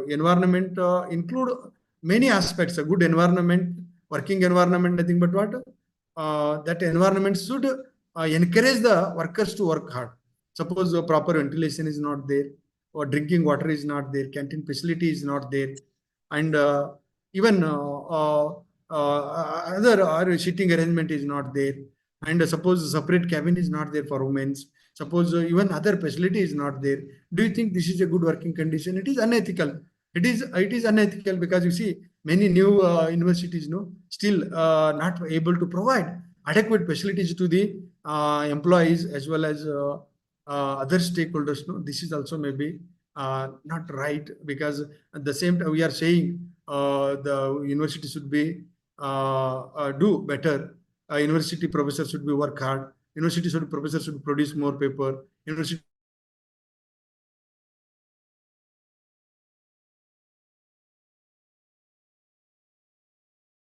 environment include many aspects. A good environment, working environment, nothing but what that environment should encourage the workers to work hard. Suppose proper ventilation is not there, or drinking water is not there, canteen facility is not there, and even other sitting arrangement is not there, and suppose separate cabin is not there for women, suppose even other facility is not there. Do you think this is a good working condition? It is unethical. It is unethical, because you see many new universities still not able to provide adequate facilities to the employees as well as other stakeholders. This is also maybe not right, because at the same time we are saying the university should be do better. University professors should be work hard. University professors should produce more paper. University